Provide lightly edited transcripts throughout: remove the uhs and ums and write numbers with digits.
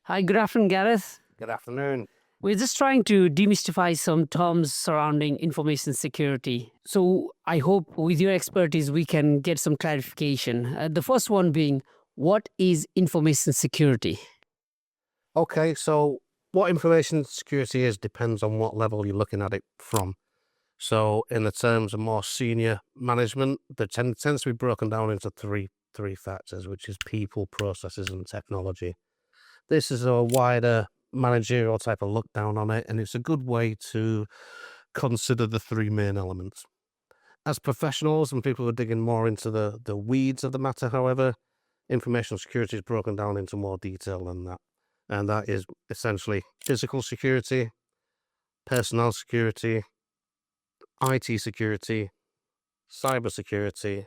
Hi, good afternoon, Gareth. Good afternoon. We're just trying to demystify some terms surrounding information security. So I hope with your expertise, we can get some clarification. The first one being, what is information security? Okay, so what information security is depends on what level you're looking at it from. So in the terms of more senior management, tends to be broken down into three factors, which is people, processes, and technology. This is a wider managerial type of look down on it, and it's a good way to consider the three main elements. As professionals and people who are digging more into the weeds of the matter, however, information security is broken down into more detail than that. And that is essentially physical security, personnel security, IT security, cyber security,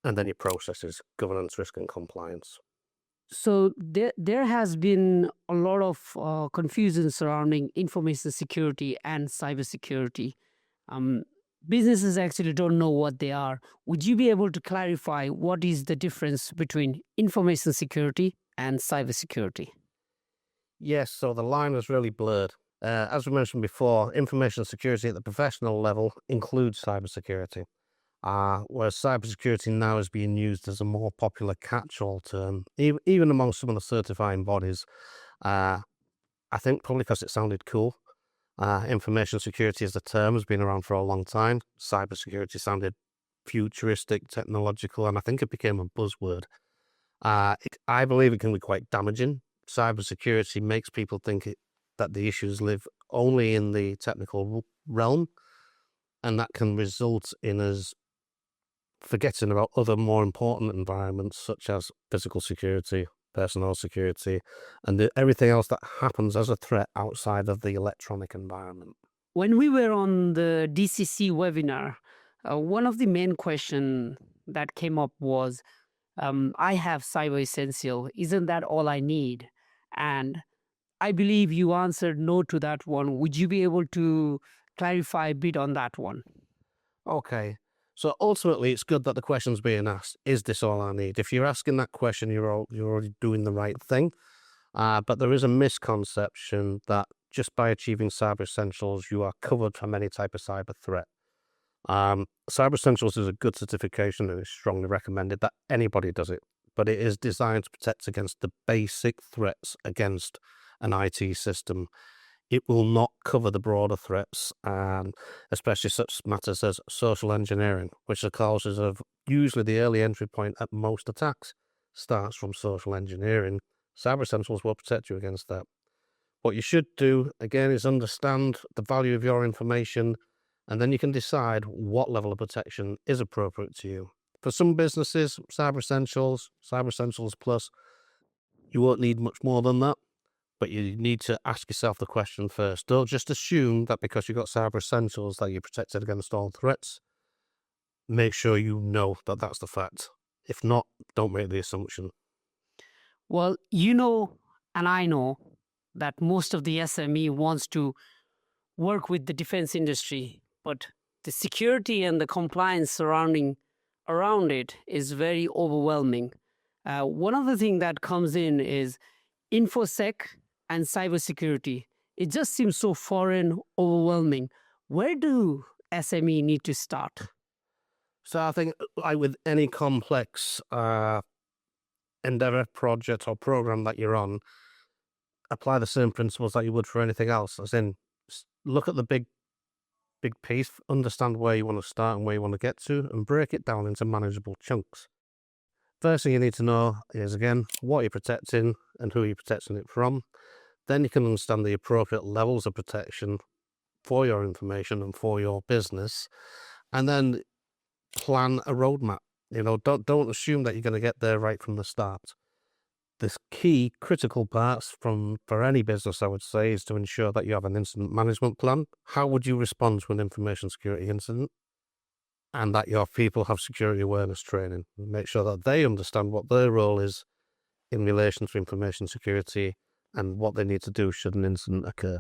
and then your processes, governance, risk, and compliance. So there has been a lot of confusion surrounding information security and cybersecurity. Um, Businesses actually don't know what they are. Would you be able to clarify what is the difference between information security and cybersecurity? Yes, so the line is really blurred. As we mentioned before, information security at the professional level includes cybersecurity. Whereas cybersecurity now is being used as a more popular catch-all term, even among some of the certifying bodies. Uh, I think probably because it sounded cool. Information security as a term has been around for a long time. Cybersecurity sounded futuristic, technological, and I think it became a buzzword. I believe it can be quite damaging. Cybersecurity makes people think that the issues live only in the technical realm, and that can result in us forgetting about other more important environments such as physical security, personnel security, and everything else that happens as a threat outside of the electronic environment. When we were on the DCC webinar, one of the main question that came up was, I have Cyber Essential. Isn't that all I need? And I believe you answered no to that one. Would you be able to clarify a bit on that one? Okay. So ultimately, it's good that the question's being asked. Is this all I need? If you're asking that question, you're already doing the right thing. But there is a misconception that just by achieving Cyber Essentials, you are covered from any type of cyber threat. Cyber Essentials is a good certification and is strongly recommended that anybody does it. But it is designed to protect against the basic threats against an IT system. It will not cover the broader threats, and especially such matters as social engineering, which are causes of usually the early entry point at most attacks starts from social engineering. Cyber Essentials will protect you against that. What you should do, again, is understand the value of your information, and then you can decide what level of protection is appropriate to you. For some businesses, Cyber Essentials Plus, you won't need much more than that. But you need to ask yourself the question first. Don't just assume that because you've got Cyber Essentials that you're protected against all threats. Make sure you know that that's the fact. If not, don't make the assumption. Well, you know, and I know that most of the SME wants to work with the defense industry, but the security and the compliance surrounding around it is very overwhelming. One of the things that comes in is infosec and cybersecurity. It just seems so foreign, overwhelming. Where do SME need to start? So I think, like with any complex endeavor, project, or program that you're on, apply the same principles that you would for anything else. As in, look at the big piece, understand where you want to start and where you want to get to, and break it down into manageable chunks. First thing you need to know is, again, what you're protecting and who you're protecting it from. Then you can understand the appropriate levels of protection for your information and for your business, and then plan a roadmap. Don't assume that you're going to get there right from the start. The key critical parts for any business, I would say, is to ensure that you have an incident management plan. How would you respond to an information security incident? And that your people have security awareness training. Make sure that they understand what their role is in relation to information security and what they need to do should an incident occur.